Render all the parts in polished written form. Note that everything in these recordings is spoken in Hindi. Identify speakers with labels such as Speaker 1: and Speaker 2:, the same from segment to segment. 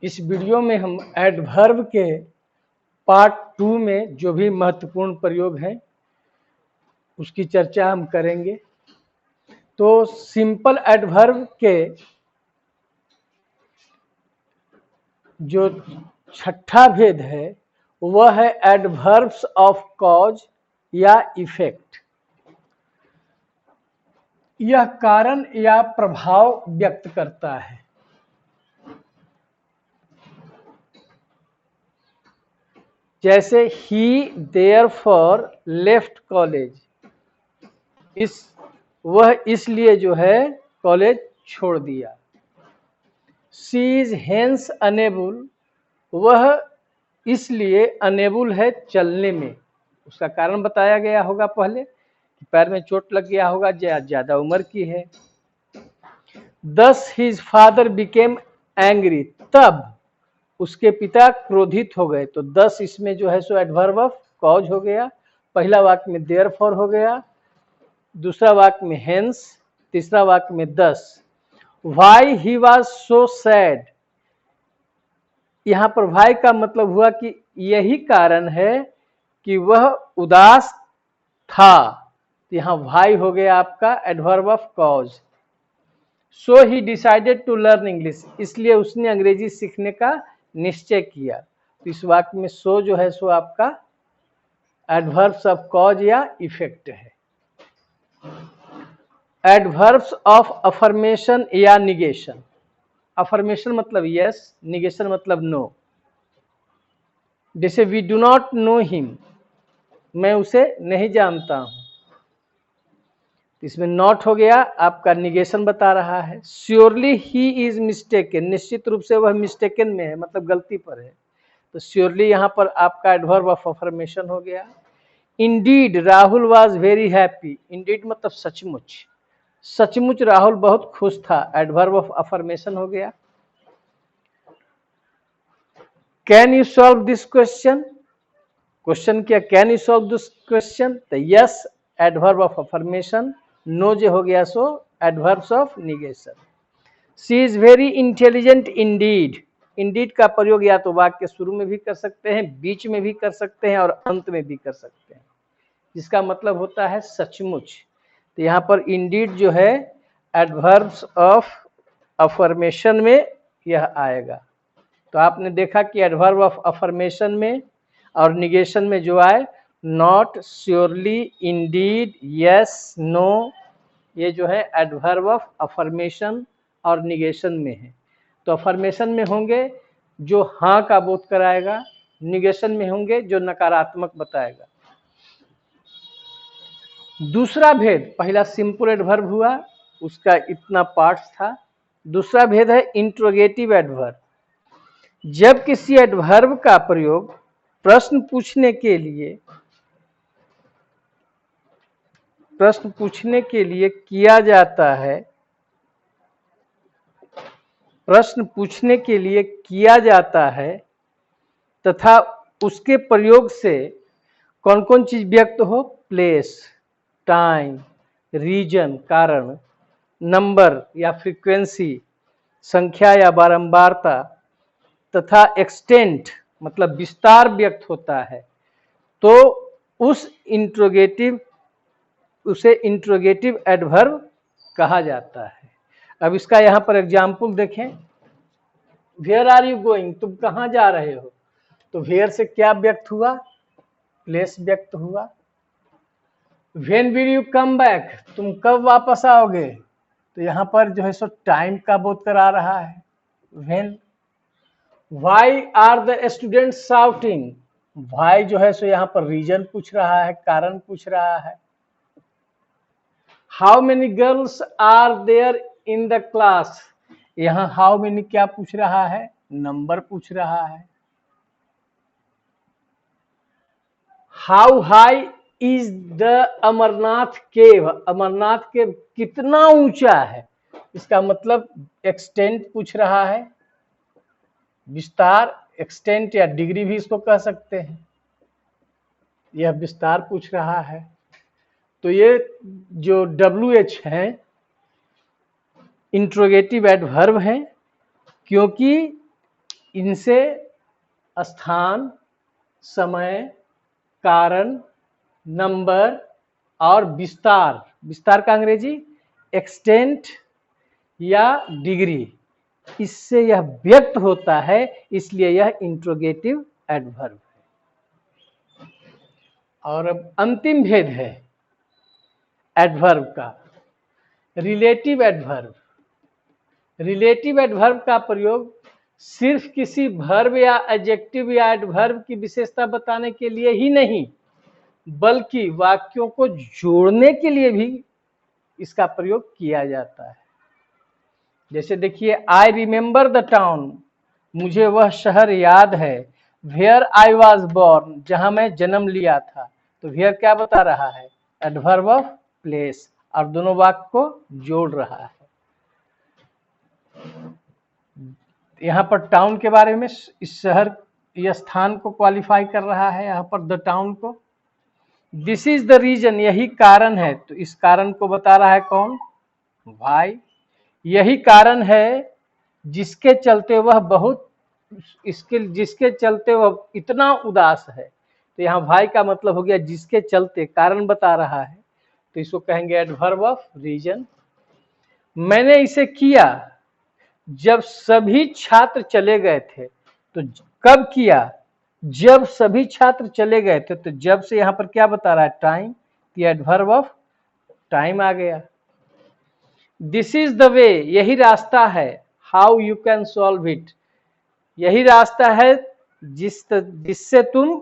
Speaker 1: इस वीडियो में हम एडवर्ब के पार्ट 2 में जो भी महत्वपूर्ण प्रयोग हैं उसकी चर्चा हम करेंगे। तो सिंपल एडवर्ब के जो छठा भेद है वह है एडवर्ब्स ऑफ कॉज या इफेक्ट। यह कारण या प्रभाव व्यक्त करता है। जैसे ही देयरफॉर लेफ्ट कॉलेज, वह इसलिए जो है कॉलेज छोड़ दिया। शी इज हेंस अनेबल, वह इसलिए अनेबल है चलने में। उसका कारण बताया गया होगा पहले कि पैर में चोट लग गया होगा, ज्यादा उम्र की है। दस हिज फादर बिकेम एंग्री, तब उसके पिता क्रोधित हो गए। तो दस इसमें जो है सो एडवर्ब ऑफ कॉज हो गया। पहला वाक्य में देयरफॉर हो गया, दूसरा वाक्य में हेंस, तीसरा वाक्य में दस। Why he was so sad, यहाँ पर व्हाई का मतलब हुआ कि यही कारण है कि वह उदास था। तो यहाँ व्हाई हो गया आपका adverb of cause. So he decided to learn English, इसलिए उसने अंग्रेजी सीखने का निश्चय किया। तो इस वाक्य में सो जो है सो आपका एडवर्ब्स ऑफ कॉज या इफेक्ट है। एडवर्ब्स ऑफ अफर्मेशन या निगेशन। अफर्मेशन मतलब यस, निगेशन मतलब नो। जैसे we do not know him, मैं उसे नहीं जानता हूं। इसमें नॉट हो गया, आपका निगेशन बता रहा है। श्योरली ही इज मिस्टेकन, निश्चित रूप से वह मिस्टेकन में है, मतलब गलती पर है। तो श्योरली यहाँ पर आपका एडवर्ब ऑफ अफर्मेशन हो गया। Indeed Rahul was very happy, Indeed मतलब सचमुच, सचमुच राहुल बहुत खुश था, एडवर्ब ऑफ अफर्मेशन हो गया। Can you solve this question, question क्या, can you solve this question, तो yes adverb of affirmation, no जो हो गया so adverbs of negation. She is very intelligent indeed, indeed का प्रयोग या तो वाक्य के शुरू में भी कर सकते हैं, बीच में भी कर सकते हैं और अंत में भी कर सकते हैं, जिसका मतलब होता है सचमुच। तो यहाँ पर इंडीड जो है एडवर्ब्स ऑफ अफर्मेशन में यह आएगा। तो आपने देखा कि एडवर्ब ऑफ अफर्मेशन में और निगेशन में जो आए not, surely, indeed, yes, no, ये जो है एडवर्ब ऑफ अफर्मेशन और निगेशन में है। तो अफर्मेशन में होंगे जो हाँ का बोध कराएगा, निगेशन में होंगे जो नकारात्मक बताएगा। दूसरा भेद, पहला सिंपल एडवर्ब हुआ, उसका इतना पार्ट्स था। दूसरा भेद है इंट्रोगेटिव एडवर्ब। जब किसी एडवर्ब का प्रयोग प्रश्न पूछने के लिए किया जाता है, प्रश्न पूछने के लिए किया जाता है तथा उसके प्रयोग से कौन कौन चीज व्यक्त हो, प्लेस, टाइम, रीजन कारण, नंबर या फ्रीक्वेंसी, संख्या या बारंबारता, तथा एक्सटेंट मतलब विस्तार व्यक्त होता है, तो उसे इंट्रोगेटिव एडवर्ब कहा जाता है। अब इसका यहाँ पर एग्जाम्पल देखें। वेयर आर यू गोइंग, तुम कहाँ जा रहे हो, तो वेयर से क्या व्यक्त हुआ, प्लेस व्यक्त हुआ। When will you come back, तुम कब वापस आओगे, तो यहाँ पर जो है सो टाइम का बोध करा रहा है, when. Why are the students shouting, why जो है सो यहाँ पर रीजन पूछ रहा है, कारण पूछ रहा है। How many girls are there in the class, यहाँ हाउ मेनी क्या पूछ रहा है, नंबर पूछ रहा है। How high is the Amarnath cave, Amarnath cave कितना ऊंचा है, इसका मतलब एक्सटेंट पूछ रहा है, विस्तार, एक्सटेंट या डिग्री भी इसको कह सकते हैं, यह विस्तार पूछ रहा है। तो ये जो WH हैं इंट्रोगेटिव एडवर्ब हैं क्योंकि इनसे स्थान, समय, कारण, नंबर और विस्तार, विस्तार का अंग्रेजी एक्सटेंट या डिग्री, इससे यह व्यक्त होता है, इसलिए यह इंट्रोगेटिव एडवर्ब है। और अब अंतिम भेद है एडवर्ब का, रिलेटिव एडवर्ब। रिलेटिव एडवर्ब का प्रयोग सिर्फ किसी वर्ब या एडजेक्टिव या एडवर्ब की विशेषता बताने के लिए ही नहीं, बल्कि वाक्यों को जोड़ने के लिए भी इसका प्रयोग किया जाता है। जैसे देखिए, आई रिमेंबर द टाउन, मुझे वह शहर याद है। वेयर आई वॉज बोर्न, जहां मैं जन्म लिया था। तो वेयर क्या बता रहा है? एडवर्ब ऑफ प्लेस, और दोनों वाक्य को जोड़ रहा है। यहाँ पर टाउन के बारे में, इस शहर या स्थान को क्वालिफाई कर रहा है, यहाँ पर द टाउन को। दिस इज द रीजन, यही कारण है, तो इस कारण को बता रहा है कौन? वाई। यही कारण है जिसके चलते वह जिसके चलते वह इतना उदास है। तो यहाँ वाई का मतलब हो गया जिसके चलते, कारण बता रहा है, तो इसको कहेंगे एडवर्ब ऑफ रीजन। मैंने इसे किया जब सभी छात्र चले गए थे। तो कब किया? जब सभी छात्र चले गए थे। तो जब से यहाँ पर क्या बता रहा है? टाइम। ये एडवर्ब ऑफ टाइम आ गया। दिस इज द वे, यही रास्ता है। How you can solve it, यही रास्ता है जिससे तुम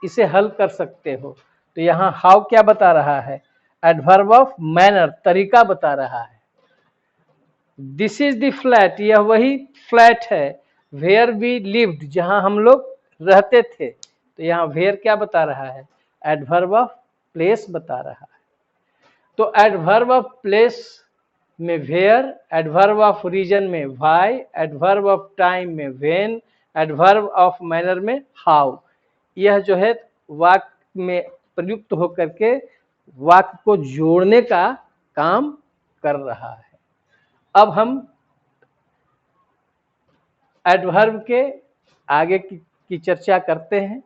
Speaker 1: इसे हल कर सकते हो। तो यहाँ हाउ क्या बता रहा है? एडवर्ब ऑफ मैनर, तरीका बता रहा है। दिस इज द फ्लैट, यह वही फ्लैट है। वेयर वी लिव्ड, जहां हम लोग रहते थे। तो यहाँ वेयर क्या बता रहा है? एडवर्ब ऑफ प्लेस बता रहा है। तो एडवर्ब ऑफ प्लेस में वेयर, एडवर्ब ऑफ रीजन में वाई, एडवर्ब ऑफ टाइम में व्हेन, एडवर्ब ऑफ मैनर में हाउ। यह जो है वाक्य में प्रयुक्त होकर के वाक्य को जोड़ने का काम कर रहा है। अब हम एडवर्ब के आगे की चर्चा करते हैं।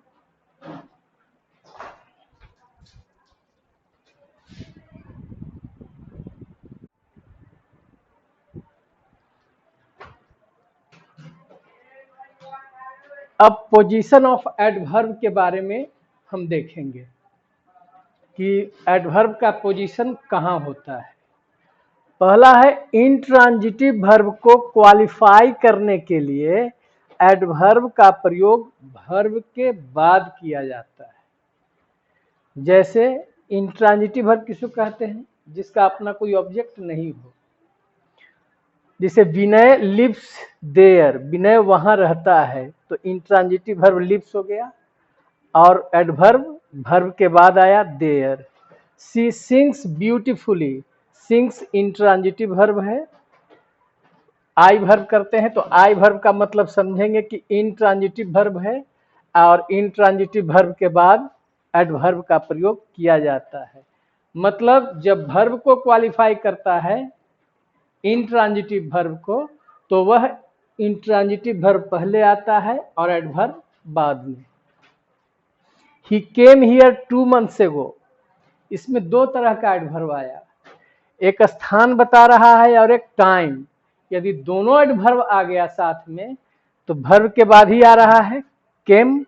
Speaker 1: अब पोजीशन ऑफ एडवर्ब के बारे में हम देखेंगे कि एडवर्ब का पोजीशन कहाँ होता है। पहला है, इंट्रांजिटिव वर्ब को क्वालिफाई करने के लिए एडवर्ब का प्रयोग वर्ब के बाद किया जाता है। जैसे इंट्रांजिटिव वर्ब किसको कहते हैं? जिसका अपना कोई ऑब्जेक्ट नहीं हो। जैसे विनय लिव्स देयर, विनय वहां रहता है, तो इंट्रांजिटिव वर्ब लिव्स हो गया, और एडवर्ब वर्ब के बाद आया there. She sings beautifully, sings intransitive verb है। आई वर्ब करते हैं, तो आई वर्ब का मतलब समझेंगे कि इंट्रांजिटिव वर्ब है, और इंट्रांजिटिव वर्ब के बाद एडवर्ब का प्रयोग किया जाता है। मतलब जब वर्ब को क्वालिफाई करता है, इंट्रांजिटिव वर्ब को, तो वह इंट्रांजिटिव वर्ब पहले आता है और एडवर्ब बाद में। ही केम हियर 2 months ago, इसमें दो तरह का एडवर्ब आया, एक स्थान बता रहा है और एक टाइम। यदि दोनों एडवर्ब आ गया साथ में, तो वर्ब के बाद ही आ रहा है केम।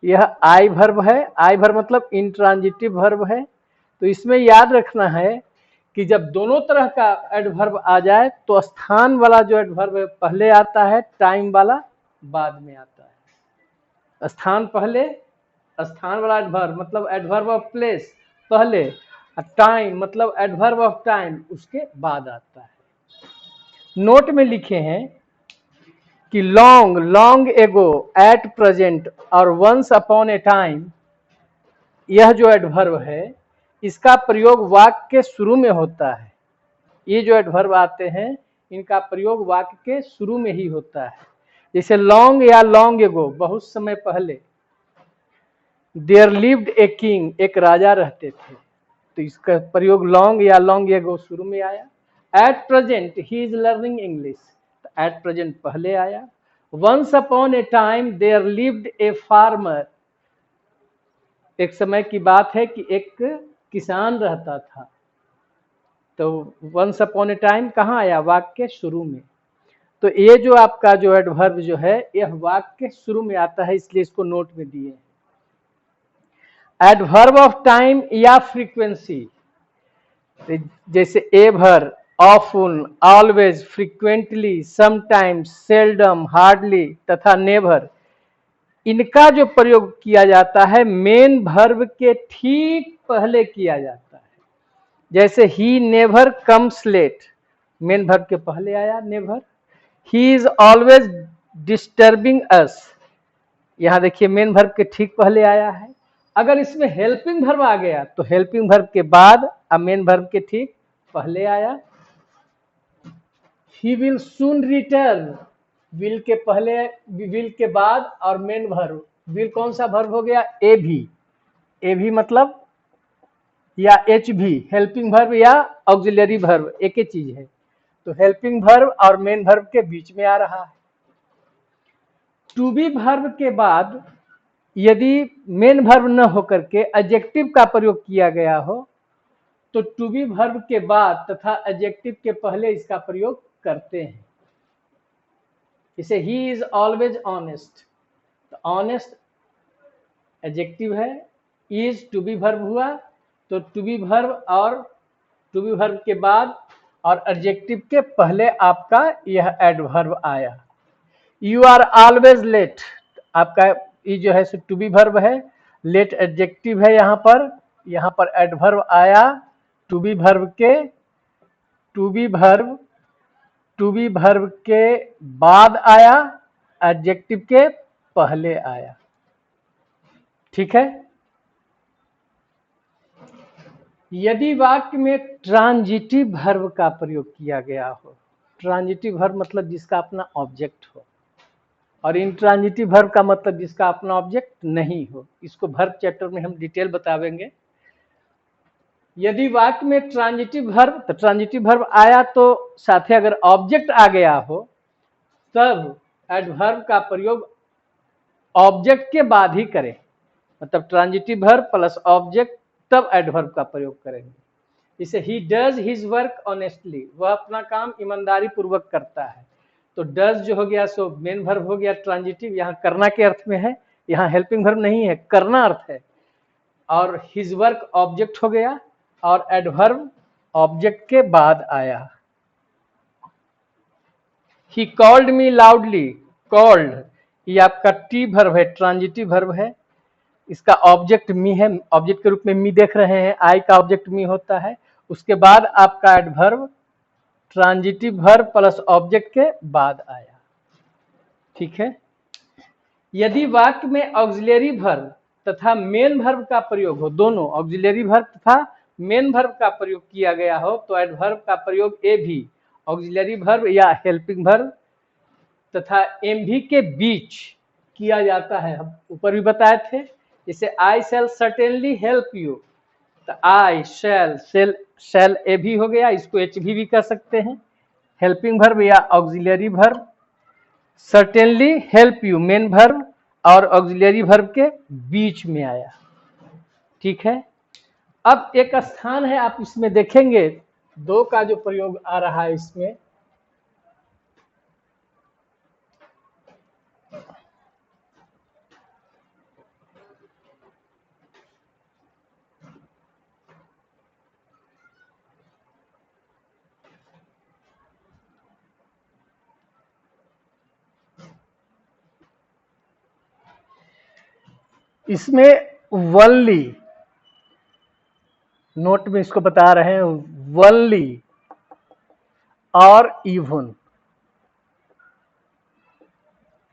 Speaker 1: यह आई वर्ब है, आई वर्ब मतलब इंट्रांजिटिव वर्ब है। तो इसमें याद रखना है कि जब दोनों तरह का एडवर्ब आ जाए, तो स्थान वाला जो एडवर्ब है पहले आता है, टाइम वाला बाद में आता है। स्थान पहले, स्थान वाला एडवर्ब मतलब एडवर्ब ऑफ प्लेस पहले, टाइम मतलब एडवर्ब ऑफ टाइम उसके बाद आता है। नोट में लिखे हैं कि long, long ago, at present और वंस अपॉन ए टाइम, यह जो एडवर्ब है इसका प्रयोग वाक्य के शुरू में होता है। ये जो एडवर्ब आते हैं इनका प्रयोग वाक्य के शुरू में ही होता है। जैसे लॉन्ग या लॉन्ग एगो, बहुत समय पहले। देयर लिव्ड ए किंग, एक राजा रहते थे, तो इसका प्रयोग लॉन्ग या लॉन्ग एगो शुरू में आया। At present he is learning English, at present पहले आया। Once upon a time there lived a farmer, एक समय की बात है कि एक किसान रहता था। तो वंस अपॉन ए टाइम कहाँ आया? वाक्य के शुरू में। तो ये जो आपका जो एडवर्ब जो है यह वाक्य के शुरू में आता है, इसलिए इसको नोट में दिए। एडवर्ब ऑफ टाइम या फ्रीक्वेंसी, जैसे ever, often, always, frequently, sometimes, seldom, hardly तथा नेवर, इनका जो प्रयोग किया जाता है मेन वर्ब के ठीक पहले किया जाता है। जैसे he never comes late, main verb के पहले आया never. He is always disturbing us, यहां देखिए मेन वर्ब के ठीक पहले आया है। अगर इसमें हेल्पिंग वर्ब आ गया तो हेल्पिंग वर्ब के बाद अब मेन वर्ब के ठीक पहले आया। He will soon return, will के पहले, विल के बाद और मेन वर्ब। विल कौन सा वर्ब हो गया? ए भी मतलब या एच भी, हेल्पिंग वर्ब या ऑक्सिलरी वर्ब एक ही चीज है। तो हेल्पिंग वर्ब और मेन वर्ब के बीच में आ रहा है। टू बी वर्ब के बाद यदि मेन वर्ब न होकर के एडजेक्टिव का प्रयोग किया गया हो तो टू बी वर्ब के बाद तथा एडजेक्टिव के पहले इसका प्रयोग करते हैं। जैसे ही इज ऑलवेज ऑनेस्ट, तो ऑनेस्ट एडजेक्टिव है, इज टू बी वर्ब हुआ, तो टू बी वर्ब और टू बी वर्ब के बाद और एडजेक्टिव के पहले आपका यह एडवर्ब आया। यू आर ऑलवेज लेट, आपका ये जो है टू बी वर्ब है, लेट एडजेक्टिव है, यहाँ पर एडवर्ब आया टू बी वर्ब के बाद आया, एडजेक्टिव के पहले आया। ठीक है। यदि वाक्य में ट्रांजिटिव वर्ब का प्रयोग किया गया हो, ट्रांजिटिव वर्ब मतलब जिसका अपना ऑब्जेक्ट हो, और इंट्रांजिटिव वर्ब का मतलब जिसका अपना ऑब्जेक्ट नहीं हो, इसको वर्ब चैप्टर में हम डिटेल बतावेंगे। यदि वाक्य में ट्रांजिटिव वर्ब, तो ट्रांजिटिव वर्ब आया तो साथ ही अगर ऑब्जेक्ट आ गया हो तब एडवर्ब का प्रयोग ऑब्जेक्ट के बाद ही करें, मतलब ट्रांजिटिव वर्ब प्लस ऑब्जेक्ट तब एडवर्ब का प्रयोग करेंगे। जैसे he does his work honestly, वह अपना काम ईमानदारी पूर्वक करता है। तो डज जो हो गया सो मेन वर्ब हो गया ट्रांजिटिव, यहाँ करना के अर्थ में है, यहाँ हेल्पिंग वर्ब नहीं है, करना अर्थ है। और हिज वर्क ऑब्जेक्ट हो गया और एडवर्ब ऑब्जेक्ट के बाद आया। He called me loudly, called ये आपका टी वर्ब है, ट्रांजिटिव वर्ब है, इसका ऑब्जेक्ट मी है, ऑब्जेक्ट के रूप में मी देख रहे हैं, आई का ऑब्जेक्ट मी होता है। उसके बाद आपका adverb transitive verb plus object के बाद आया। ठीक है। यदि वाक्य में ऑक्सिलरी वर्ब तथा मेन वर्ब का प्रयोग हो, दोनों ऑक्सिलरी वर्ब तथा मेन वर्ब का प्रयोग किया गया हो तो एडवर्ब का प्रयोग ए भी, ऑक्सिलरी वर्ब या हेल्पिंग वर्ब तथा एम भी के बीच किया जाता है। हम ऊपर भी बताए थे, जैसे आई शैल सर्टेनली हेल्प यू, तो आई शैल ए भी हो गया, इसको एच भी कर सकते हैं, हेल्पिंग वर्ब या auxiliary verb. Certainly help you main verb और ऑक्सिलरी वर्ब के बीच में आया। ठीक है। अब एक स्थान है, आप इसमें देखेंगे दो का जो प्रयोग आ रहा है इसमें, इसमें वनली, नोट में इसको बता रहे हैं, वनली और इवन।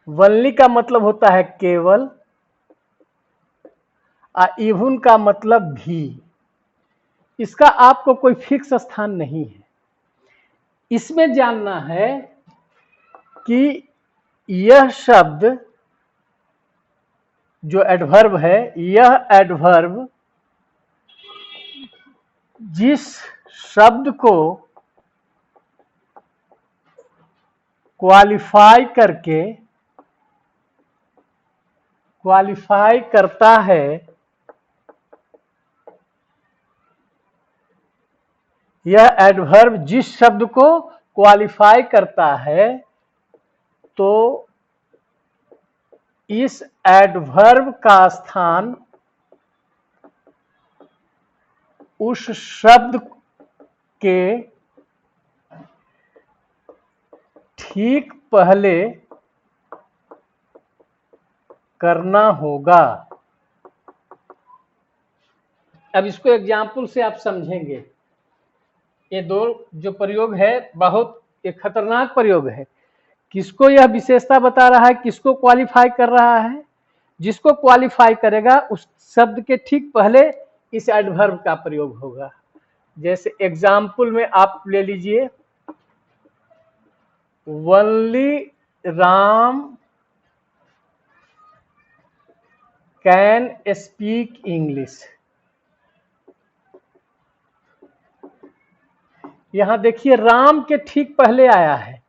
Speaker 1: वनली का मतलब होता है केवल, इवन का मतलब भी। इसका आपको कोई फिक्स स्थान नहीं है। इसमें जानना है कि यह शब्द जो एडवर्ब है, यह एडवर्ब जिस शब्द को क्वालिफाई करता है, यह एडवर्ब जिस शब्द को क्वालिफाई करता है तो इस एडवर्ब का स्थान उस शब्द के ठीक पहले करना होगा। अब इसको एग्जाम्पल से आप समझेंगे। ये दो जो प्रयोग है बहुत एक खतरनाक प्रयोग है। किसको यह विशेषता बता रहा है, किसको क्वालिफाई कर रहा है? जिसको क्वालिफाई करेगा उस शब्द के ठीक पहले इस एडवर्ब का प्रयोग होगा। जैसे एग्जाम्पल में आप ले लीजिए, only Ram can speak English. यहां देखिए राम के ठीक पहले आया है,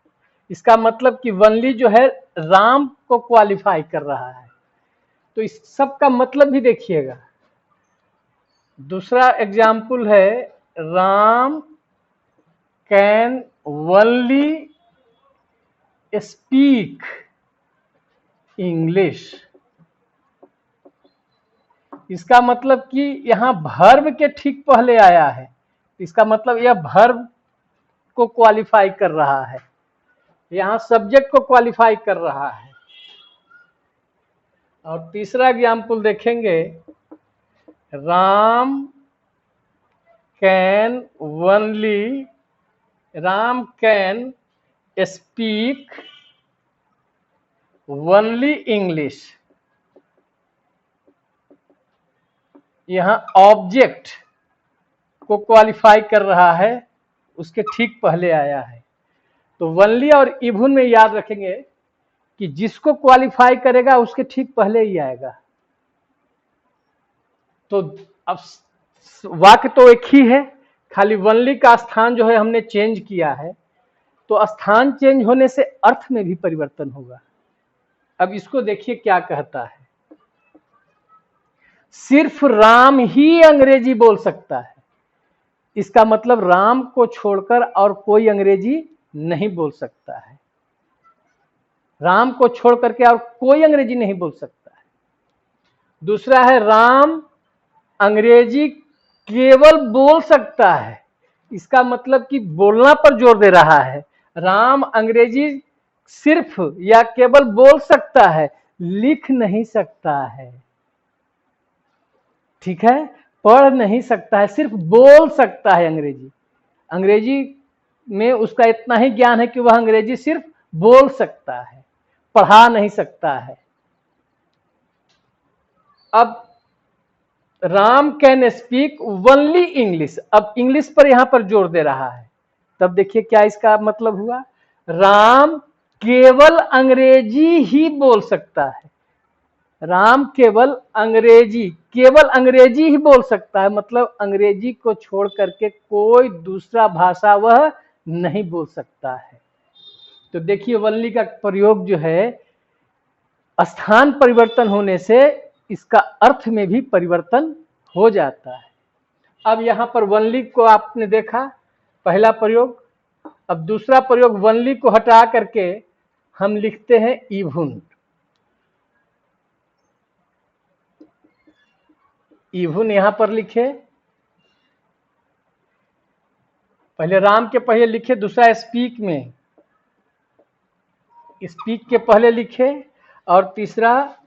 Speaker 1: इसका मतलब कि वनली जो है राम को क्वालिफाई कर रहा है। तो इस सब का मतलब भी देखिएगा। दूसरा एग्जाम्पल है, Ram can only speak English. इसका मतलब कि यहां वर्ब के ठीक पहले आया है, इसका मतलब यह वर्ब को क्वालिफाई कर रहा है, यहां सब्जेक्ट को क्वालिफाई कर रहा है। और तीसरा एग्जाम्पल देखेंगे, Ram can speak only English. यहां ऑब्जेक्ट को क्वालिफाई कर रहा है, उसके ठीक पहले आया है। तो वनली और इवन में याद रखेंगे कि जिसको क्वालिफाई करेगा उसके ठीक पहले ही आएगा। तो अब वाक्य तो एक ही है, खाली वनली का स्थान जो है हमने चेंज किया है। तो स्थान चेंज होने से अर्थ में भी परिवर्तन होगा। अब इसको देखिए क्या कहता है, सिर्फ राम ही अंग्रेजी बोल सकता है। इसका मतलब राम को छोड़कर और कोई अंग्रेजी नहीं बोल सकता है। राम को छोड़ करके और कोई अंग्रेजी नहीं बोल सकता है। दूसरा है, राम अंग्रेजी केवल बोल सकता है। इसका मतलब कि बोलना पर जोर दे रहा है। राम अंग्रेजी सिर्फ या केवल बोल सकता है, लिख नहीं सकता है। ठीक है, पढ़ नहीं सकता है, सिर्फ बोल सकता है अंग्रेजी। अंग्रेजी में उसका इतना ही ज्ञान है कि वह अंग्रेजी सिर्फ बोल सकता है, पढ़ा नहीं सकता है। अब Ram can speak only English, अब इंग्लिश पर यहां पर जोर दे रहा है। तब देखिए क्या इसका मतलब हुआ, राम केवल अंग्रेजी ही बोल सकता है। राम केवल अंग्रेजी ही बोल सकता है, मतलब अंग्रेजी को छोड़ करके कोई दूसरा भाषा वह नहीं बोल सकता है। तो देखिए वनली का प्रयोग जो है, स्थान परिवर्तन होने से इसका अर्थ में भी परिवर्तन हो जाता है। अब यहां पर वनली को आपने देखा, पहला प्रयोग। अब दूसरा प्रयोग, वनली को हटा करके हम लिखते हैं इवन। इवन यहां पर लिखे, पहले राम के पहले लिखे, दूसरा स्पीक में स्पीक के पहले लिखे, और तीसरा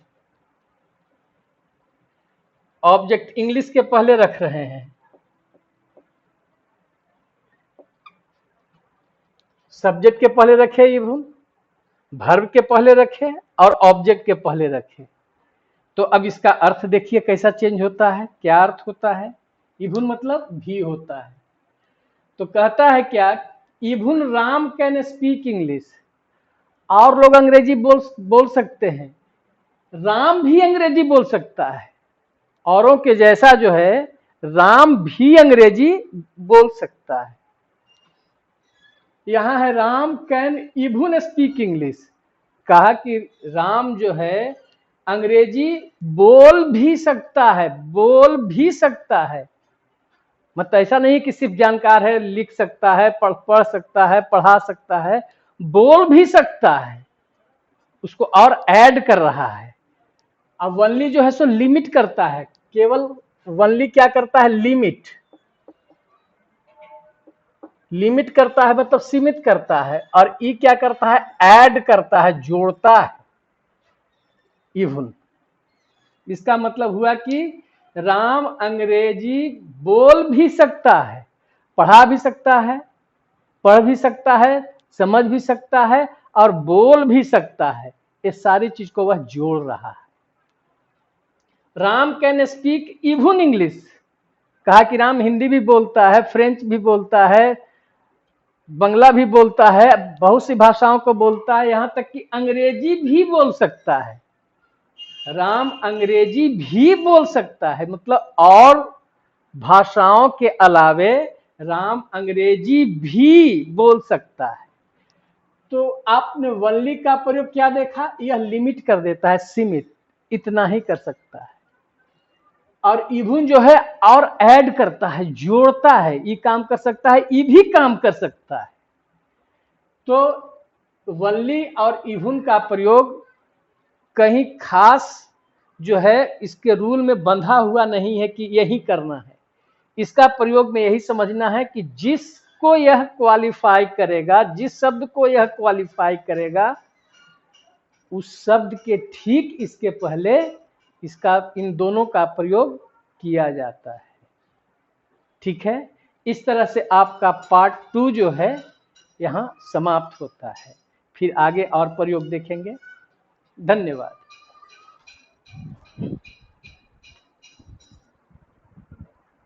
Speaker 1: ऑब्जेक्ट इंग्लिश के पहले रख रहे हैं। सब्जेक्ट के पहले रखे इवन, वर्ब के पहले रखे और ऑब्जेक्ट के पहले रखे। तो अब इसका अर्थ देखिए कैसा चेंज होता है। क्या अर्थ होता है, इवन मतलब भी होता है। तो कहता है क्या, even Ram can speak English. और लोग अंग्रेजी बोल सकते हैं, राम भी अंग्रेजी बोल सकता है। औरों के जैसा जो है राम भी अंग्रेजी बोल सकता है। यहाँ है Ram can even speak English, कहा कि राम जो है अंग्रेजी बोल भी सकता है, बोल भी सकता है। मतलब ऐसा नहीं कि सिर्फ जानकार है, लिख सकता है, पढ़ सकता है, पढ़ा सकता है, बोल भी सकता है। उसको और ऐड कर रहा है। अब वनली जो है सो लिमिट करता है, केवल वनली क्या करता है, लिमिट, लिमिट करता है मतलब सीमित करता है। और ई क्या करता है, ऐड करता है, जोड़ता है, इवन। इसका मतलब हुआ कि राम अंग्रेजी बोल भी सकता है, पढ़ा भी सकता है, पढ़ भी सकता है, समझ भी सकता है और बोल भी सकता है। ये सारी चीज को वह जोड़ रहा है। Ram can speak even English, कहा कि राम हिंदी भी बोलता है, फ्रेंच भी बोलता है, बंगला भी बोलता है, बहुत सी भाषाओं को बोलता है, यहां तक कि अंग्रेजी भी बोल सकता है। राम अंग्रेजी भी बोल सकता है, मतलब और भाषाओं के अलावे राम अंग्रेजी भी बोल सकता है। तो आपने वनली का प्रयोग क्या देखा, यह लिमिट कर देता है, सीमित, इतना ही कर सकता है। और इवन जो है और ऐड करता है, जोड़ता है, ये काम कर सकता है, ये भी काम कर सकता है। तो वनली और इवन का प्रयोग कहीं खास जो है इसके रूल में बंधा हुआ नहीं है कि यही करना है। इसका प्रयोग में यही समझना है कि जिसको यह क्वालिफाई करेगा, जिस शब्द को यह क्वालिफाई करेगा, उस शब्द के ठीक इसके पहले इसका, इन दोनों का प्रयोग किया जाता है। ठीक है, इस तरह से आपका पार्ट 2 जो है यहाँ समाप्त होता है। फिर आगे और प्रयोग देखेंगे। धन्यवाद।